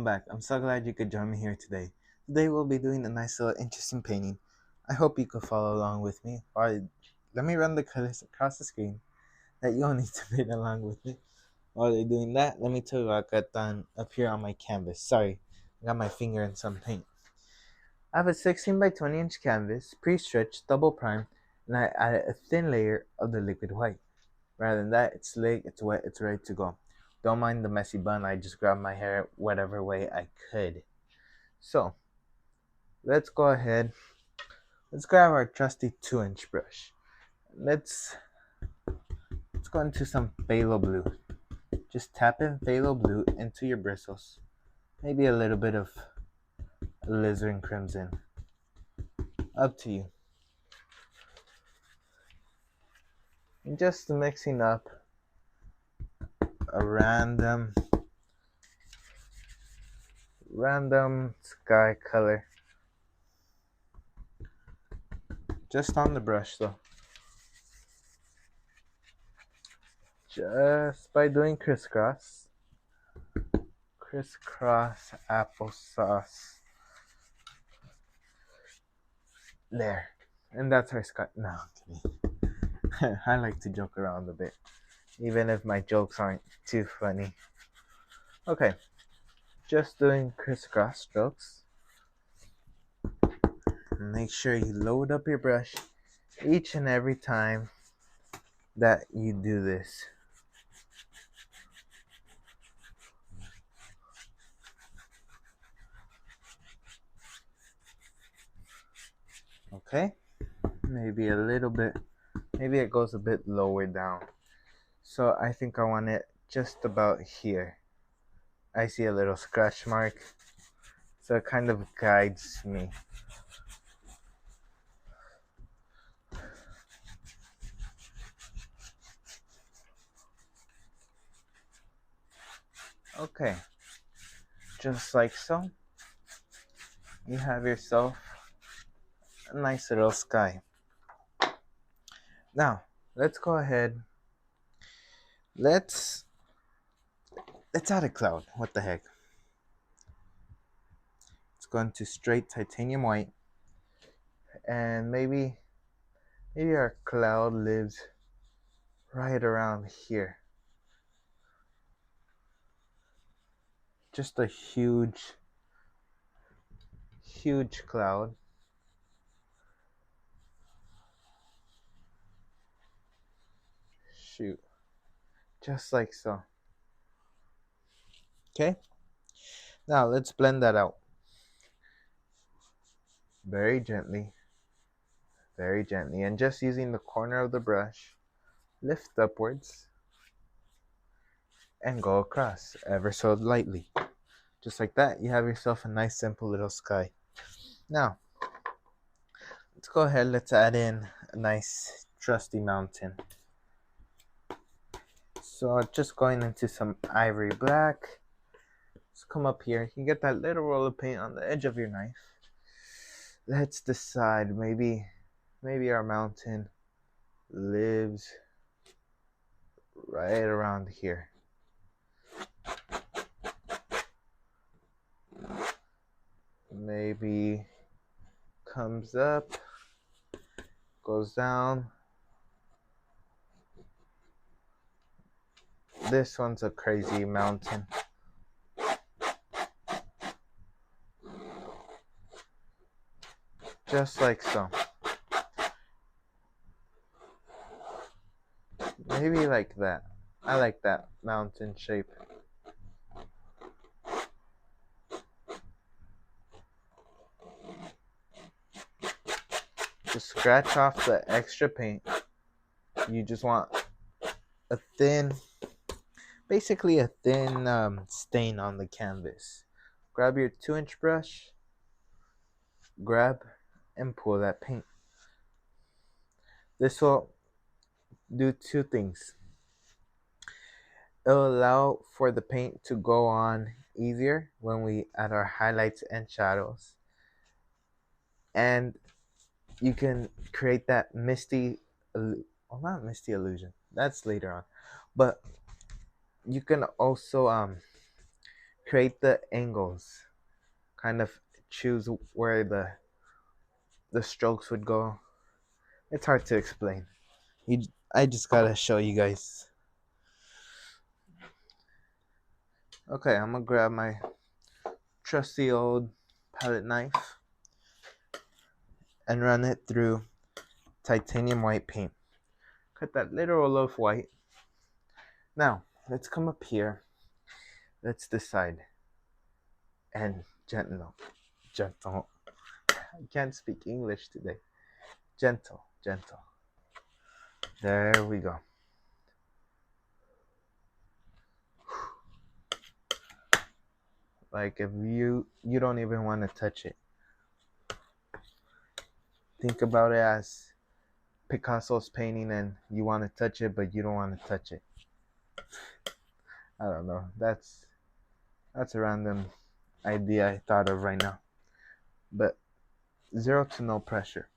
Welcome back. I'm so glad you could join me here today. Today we'll be doing a nice little interesting painting. I hope you could follow along with me. Alright, let me run the colors across the screen that you'll need to paint along with me. While they're doing that, let me tell you what I got done up here on my canvas. Sorry, I got my finger in some paint. I have a 16 by 20 inch canvas, pre-stretched, double primed, and I added a thin layer of the liquid white. Rather than that, it's slick, it's wet, it's ready to go. Don't mind the messy bun, I just grabbed my hair whatever way I could. So, let's go ahead. Let's grab our trusty 2-inch brush. Let's go into some phthalo blue. Just tap in phthalo blue into your bristles. Maybe a little bit of alizarin crimson. Up to you. And just mixing up a random sky color. Just on the brush though. Just by doing crisscross applesauce. There. And that's our sky. No, I'm kidding. I like to joke around a bit, even if my jokes aren't too funny. Okay, just doing crisscross strokes. Make sure you load up your brush each and every time that you do this. Okay, maybe a little bit, maybe it goes a bit lower down. So I think I want it just about here. I see a little scratch mark, so it kind of guides me. Okay, just like so, you have yourself a nice little sky. Now, let's go ahead. Let's add a cloud. What the heck? It's going to straight titanium white, and maybe our cloud lives right around here. Just a huge cloud. Shoot. Just like so. Okay? Now let's blend that out. Very gently. And just using the corner of the brush, lift upwards and go across ever so lightly. Just like that, you have yourself a nice simple little sky. Now, let's go ahead, let's add in a nice trusty mountain. So just going into some ivory black. Let's come up here. You get that little roll of paint on the edge of your knife. Let's decide, maybe our mountain lives right around here. Maybe comes up, goes down. This one's a crazy mountain. Just like so. Maybe like that. I like that mountain shape. Just scratch off the extra paint. You just want a thin, basically a thin stain on the canvas. Grab your 2-inch brush, grab and pull that paint. This will do two things. It'll allow for the paint to go on easier when we add our highlights and shadows. And you can create that misty, well, not misty illusion, that's later on. But you can also create the angles, kind of choose where the strokes would go. It's hard to explain. I just gotta show you guys. Okay, I'm gonna grab my trusty old palette knife and run it through titanium white paint. Cut that little roll of white. Now, let's come up here. Let's decide. And gentle. I can't speak English today. Gentle. There we go. Like if you don't even want to touch it. Think about it as Picasso's painting and you want to touch it but you don't want to touch it. I don't know. That's a random idea I thought of right now. But zero to no pressure.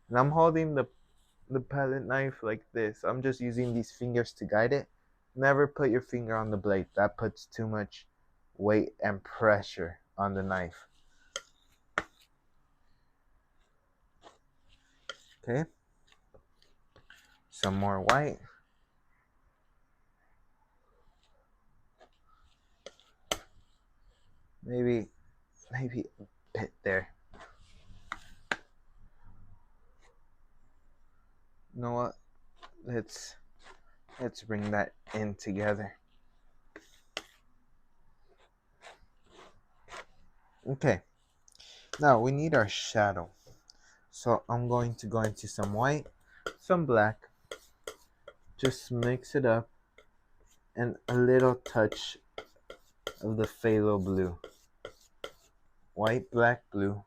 And I'm holding the palette knife like this. I'm just using these fingers to guide it. Never put your finger on the blade. That puts too much weight and pressure on the knife. Okay. Some more white. Maybe a bit there. You know what? Let's bring that in together. Okay. Now we need our shadow. So I'm going to go into some white, some black. Just mix it up and a little touch of the phthalo blue. White, black, blue.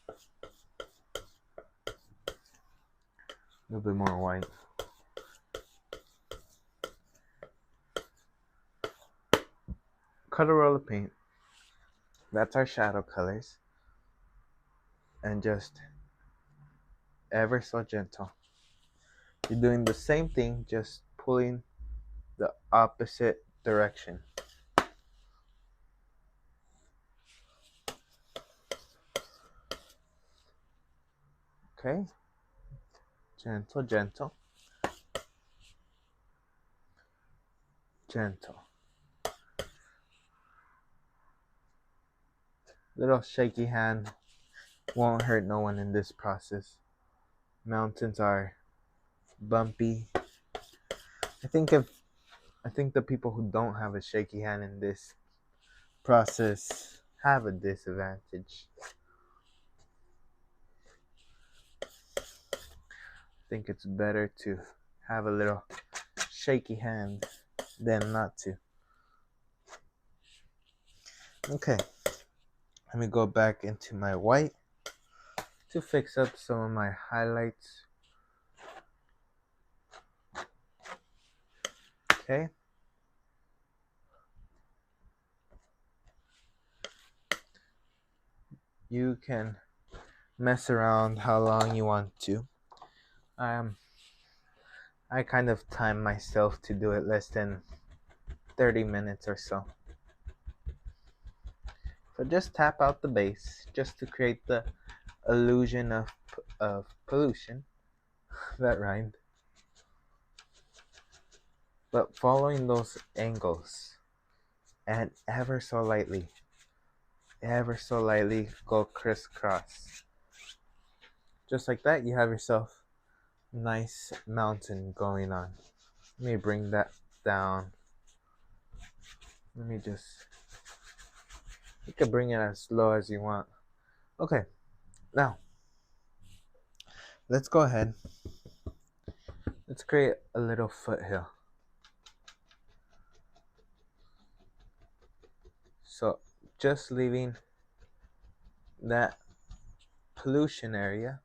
A little bit more white. Cut a roll of paint. That's our shadow colors. And just ever so gentle. You're doing the same thing, just pulling the opposite direction. Okay? Gentle, gentle. Gentle. Little shaky hand won't hurt no one in this process. Mountains are bumpy. I think the people who don't have a shaky hand in this process have a disadvantage. I think it's better to have a little shaky hand than not to. Okay, let me go back into my white to fix up some of my highlights. Okay. You can mess around how long you want to. I kind of time myself to do it less than 30 minutes or so. So just tap out the base just to create the illusion of pollution. That rhymed. But following those angles and ever so lightly go crisscross. Just like that, you have yourself a nice mountain going on. Let me bring that down. You can bring it as slow as you want. Okay, now let's go ahead. Let's create a little foothill. So just leaving that pollution area,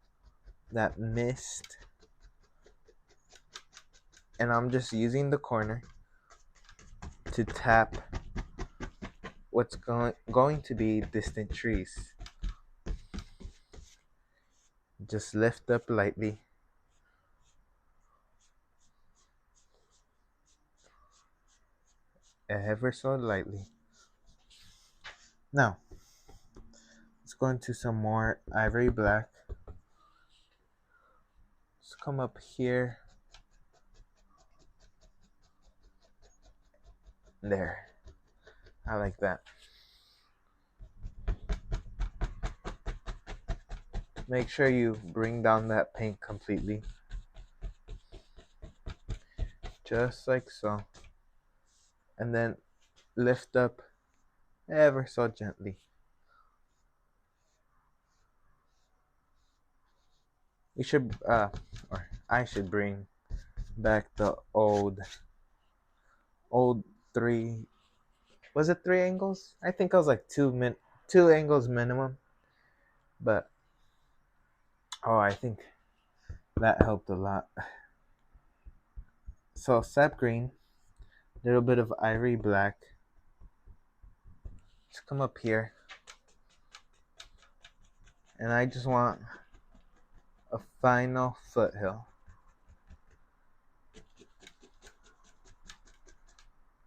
that mist, and I'm just using the corner to tap what's going to be distant trees. Just lift up lightly. ever so lightly. Now, let's go into some more ivory black. Let's come up here. There. I like that. Make sure you bring down that paint completely. Just like so. And then lift up ever so gently. We should, or I should bring back the old three. Was it 3 angles? I think it was like 2 angles minimum. But I think that helped a lot. So sap green, little bit of ivory black. Let's come up here, and I just want a final foothill.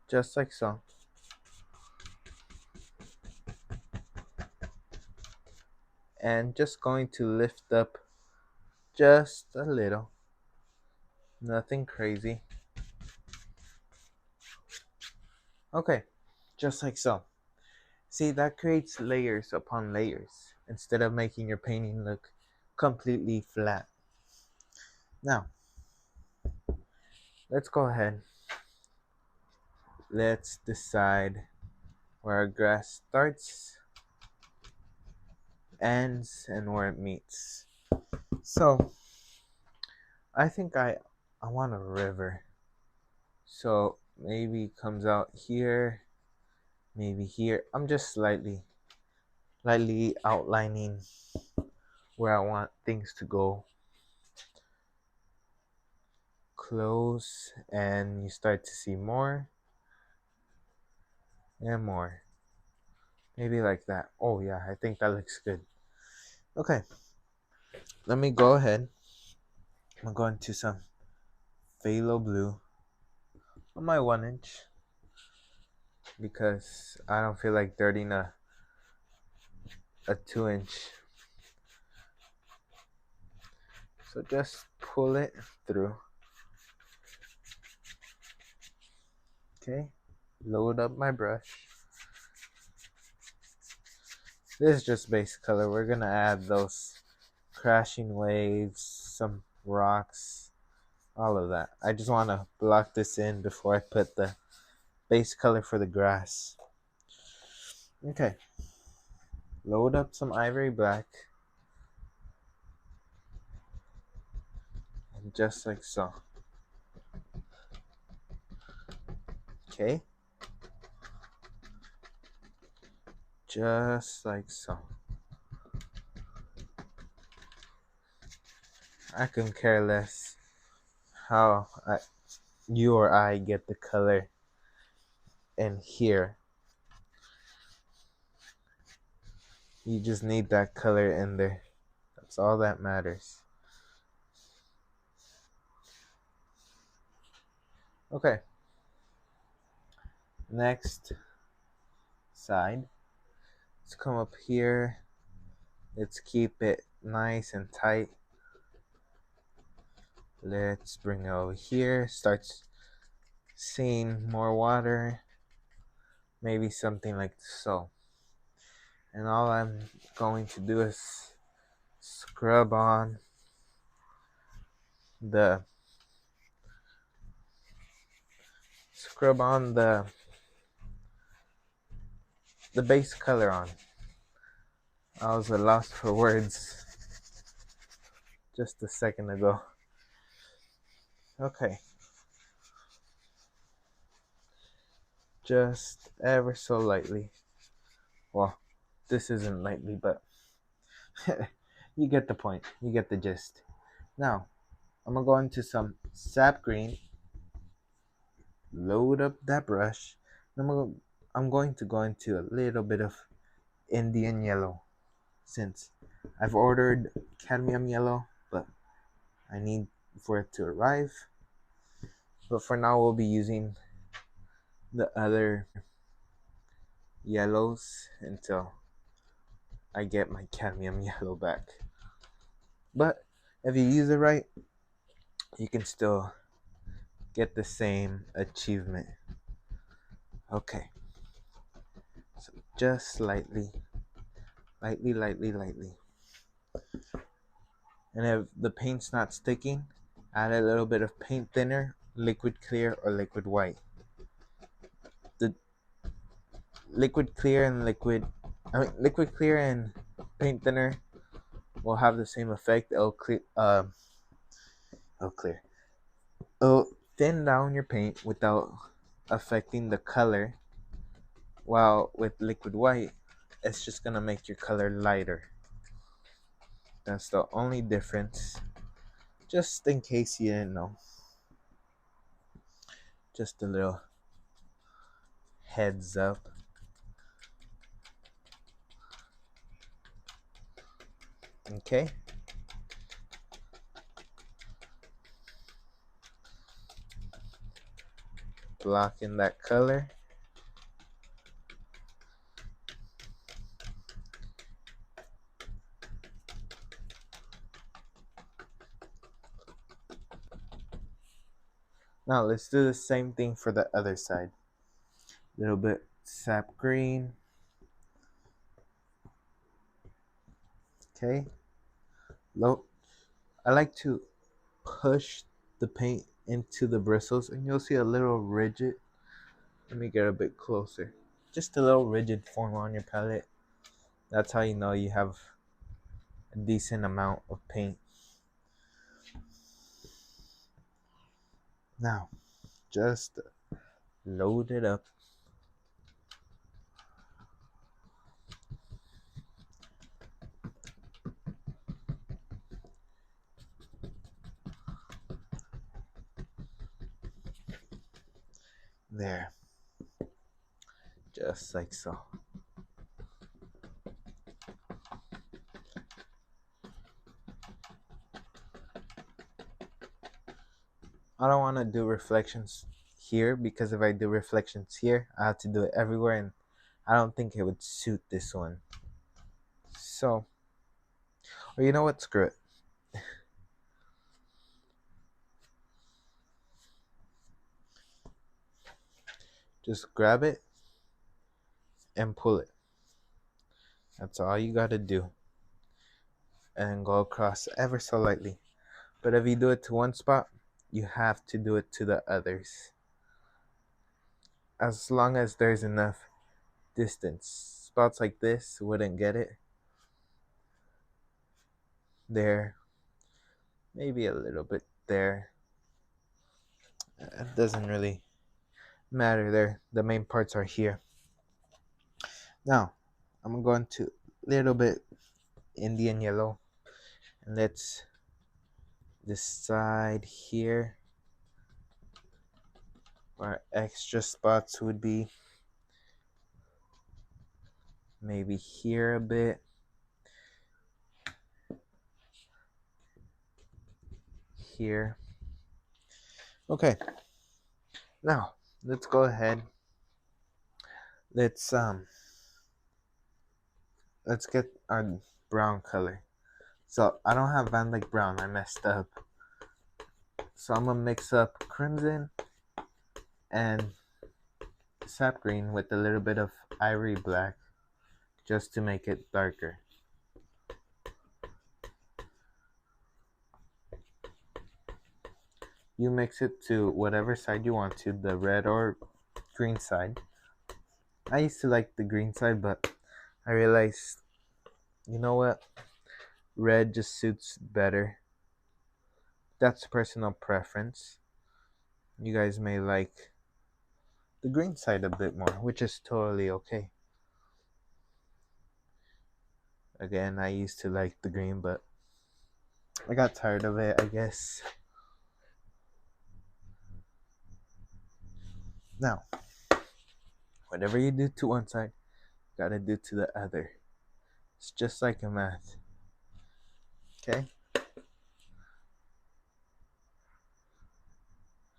Just like so. And just going to lift up just a little. Nothing crazy. Okay, just like so. See, that creates layers upon layers instead of making your painting look completely flat. Now, let's go ahead. Let's decide where our grass starts, ends, and where it meets. So, I think I want a river. So maybe it comes out here, maybe here. I'm just lightly outlining where I want things to go. Close, and you start to see more and more. Maybe like that. Oh yeah, I think that looks good. Okay, let me go ahead. I'm going to some phthalo blue on my 1 inch because I don't feel like dirtying a 2 inch. So just pull it through. Okay, load up my brush. This is just base color. We're gonna add those crashing waves, some rocks, all of that. I just want to block this in before I put the base color for the grass. Okay, load up some ivory black, and just like so. Okay, just like so. I can care less how you or I get the color in here. You just need that color in there. That's all that matters. Okay. Next side. Let's come up here. Let's keep it nice and tight. Let's bring it over here. Start seeing more water. Maybe something like so. And all I'm going to do is scrub on the base color on. I was lost for words just a second ago. Okay. Just ever so lightly. Well, this isn't lightly, but you get the point. You get the gist. Now, I'm going to go into some sap green. Load up that brush. I'm going to go into a little bit of Indian yellow, since I've ordered cadmium yellow, but I need for it to arrive. But for now, we'll be using the other yellows until I get my cadmium yellow back. But if you use it right, you can still get the same achievement. Okay, so just lightly, lightly. And if the paint's not sticking, add a little bit of paint thinner, liquid clear or liquid white. The liquid clear and liquid clear and paint thinner will have the same effect. It'll clear. It'll thin down your paint without affecting the color. While with liquid white, it's just gonna make your color lighter. That's the only difference. Just in case you didn't know. Just a little heads up. Okay. Blocking that color. Now let's do the same thing for the other side. A little bit sap green. Okay. Low. I like to push the paint into the bristles and you'll see a little rigid. Let me get a bit closer. Just a little rigid form on your palette. That's how you know you have a decent amount of paint. Now, just load it up. There. Just like so. I don't want to do reflections here because if I do reflections here, I have to do it everywhere and I don't think it would suit this one. So, or you know what? Screw it. Just grab it and pull it. That's all you gotta do. And go across ever so lightly. But if you do it to one spot, you have to do it to the others. As long as there's enough distance. Spots like this wouldn't get it. There. Maybe a little bit there. It doesn't really matter there. The main parts are here. Now, I'm going to a little bit Indian yellow. And let's decide here where extra spots would be. Maybe here a bit. Here. Okay. Now, let's go ahead. Let's get our brown color. So I don't have Van Dyke brown. I messed up. So I'm gonna mix up crimson and sap green with a little bit of ivory black just to make it darker. You mix it to whatever side you want to, the red or green side. I used to like the green side, but I realized, you know what? Red just suits better. That's personal preference. You guys may like the green side a bit more, which is totally okay. Again, I used to like the green, but I got tired of it, I guess. Now, whatever you do to one side, you gotta do to the other. It's just like a math. Okay?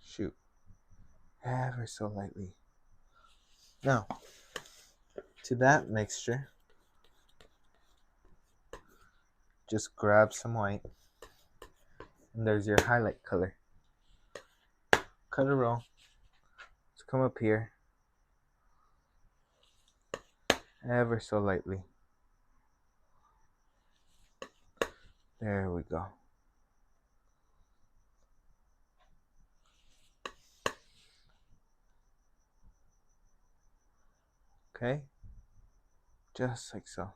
Shoot. Ever so lightly. Now, to that mixture, just grab some white, and there's your highlight color. Cut a roll. Let's come up here, ever so lightly. There we go. Okay, just like so.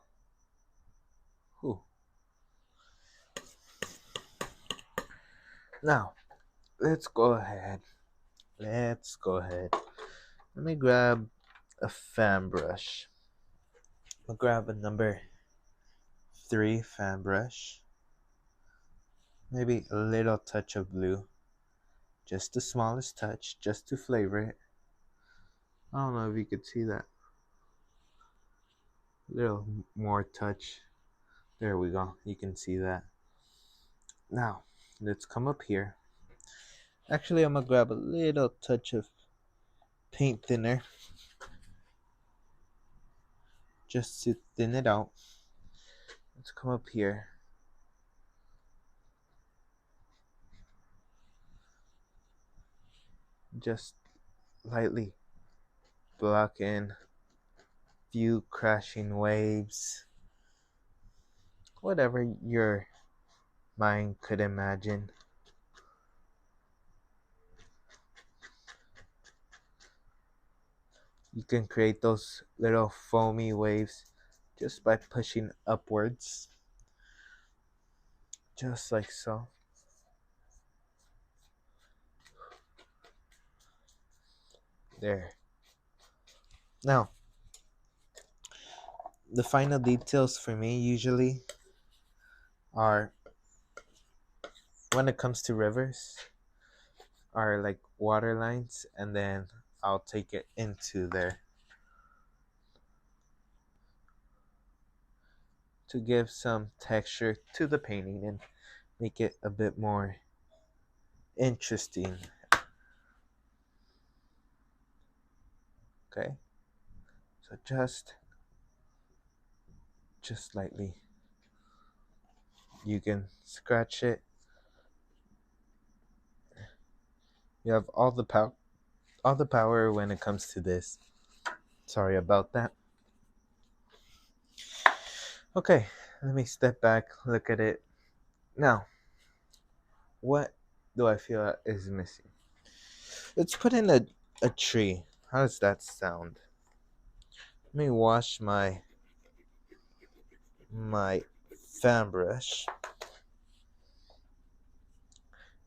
Whew. Now, let's go ahead. Let me grab a fan brush. I'll grab a number 3 fan brush. Maybe a little touch of blue. Just the smallest touch, just to flavor it. I don't know if you could see that. A little more touch. There we go. You can see that. Now, let's come up here. Actually, I'm gonna grab a little touch of paint thinner just to thin it out. Let's come up here. Just lightly block in few crashing waves. Whatever your mind could imagine. You can create those little foamy waves just by pushing upwards. Just like so. There. Now, the final details for me usually are, when it comes to rivers, are like water lines, and then I'll take it into there to give some texture to the painting and make it a bit more interesting. Okay, so just lightly, you can scratch it. You have all the power when it comes to this. Sorry about that. Okay, let me step back, look at it. Now, what do I feel is missing? Let's put in a tree. How does that sound? Let me wash my fan brush.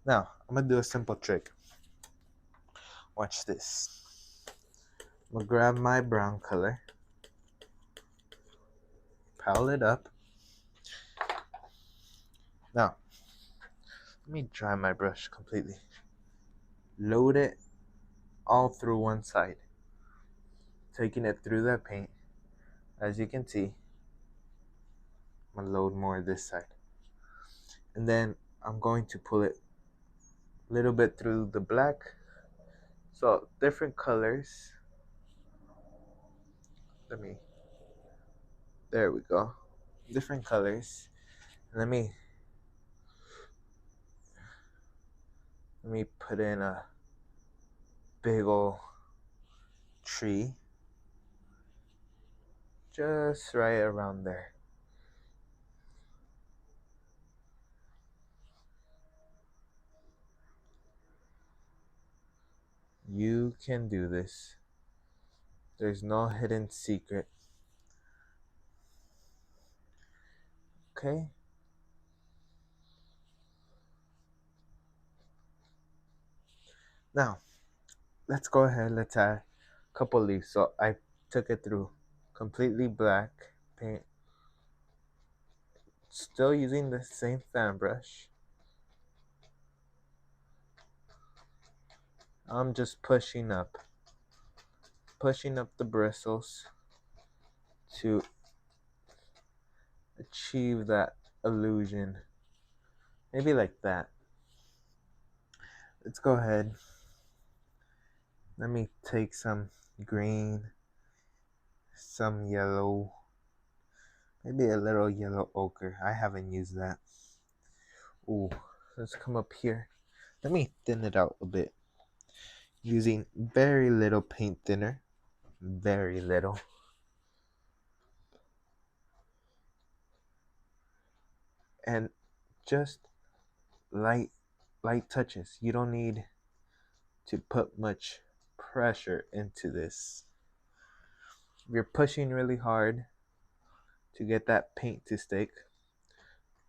Now, I'm gonna do a simple trick. Watch this. I'm gonna grab my brown color, pile it up. Now, let me dry my brush completely. Load it all through one side, taking it through that paint. As you can see, I'm gonna load more this side. And then I'm going to pull it a little bit through the black. So different colors. There we go. Different colors. Let me put in a big ol' tree. Just right around there. You can do this. There's no hidden secret. Okay? Now, let's go ahead. Let's add a couple leaves. So I took it through completely black paint. Still using the same fan brush. I'm just pushing up the bristles to achieve that illusion. Maybe like that. Let's go ahead. Let me take some green some yellow, maybe a little yellow ochre. I haven't used that. Ooh, let's come up here. Let me thin it out a bit using very little paint thinner. Very little. And just light touches. You don't need to put much pressure into this. If you're pushing really hard to get that paint to stick,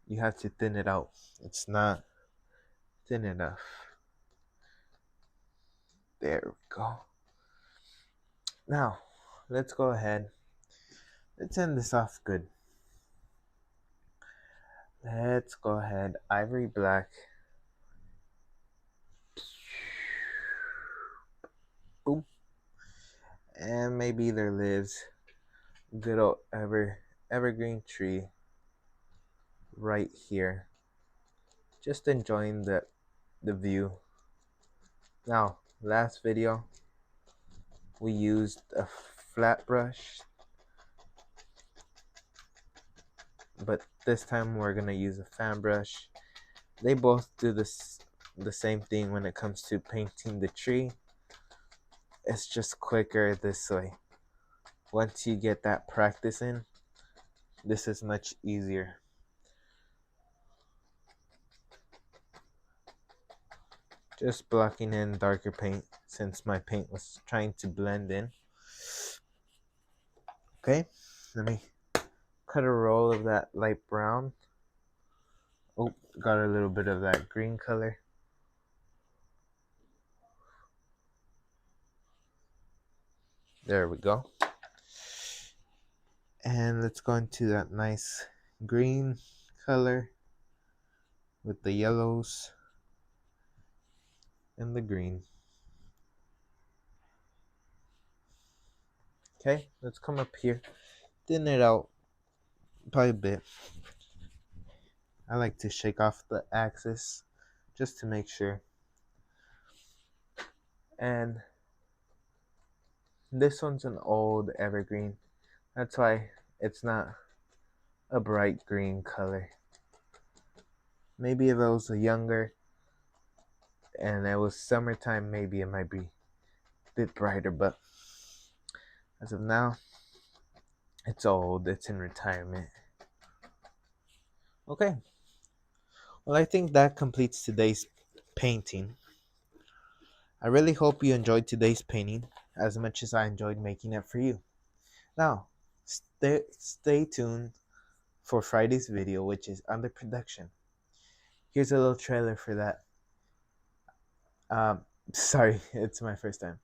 you have to thin it out. It's not thin enough. There we go. Now, let's go ahead. Let's end this off good. Let's go ahead. Ivory black. Boom. And maybe there lives good old evergreen tree right here. Just enjoying the view. Now, last video we used a flat brush, but this time we're gonna use a fan brush. They both do the same thing when it comes to painting the tree. It's just quicker this way. Once you get that practice in, this is much easier. Just blocking in darker paint since my paint was trying to blend in. Okay, let me cut a roll of that light brown. Oh, got a little bit of that green color. There we go. And let's go into that nice green color with the yellows and the green. Okay, let's come up here, thin it out by a bit. I like to shake off the axis just to make sure. And this one's an old evergreen. That's why it's not a bright green color. Maybe if it was a younger and it was summertime, maybe it might be a bit brighter, but as of now, it's old. It's in retirement. Okay. Well, I think that completes today's painting. I really hope you enjoyed today's painting as much as I enjoyed making it for you. Now, stay tuned for Friday's video, which is under production. Here's a little trailer for that. Sorry, it's my first time.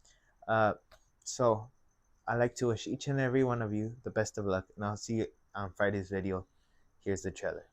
So I'd like to wish each and every one of you the best of luck, and I'll see you on Friday's video. Here's the trailer.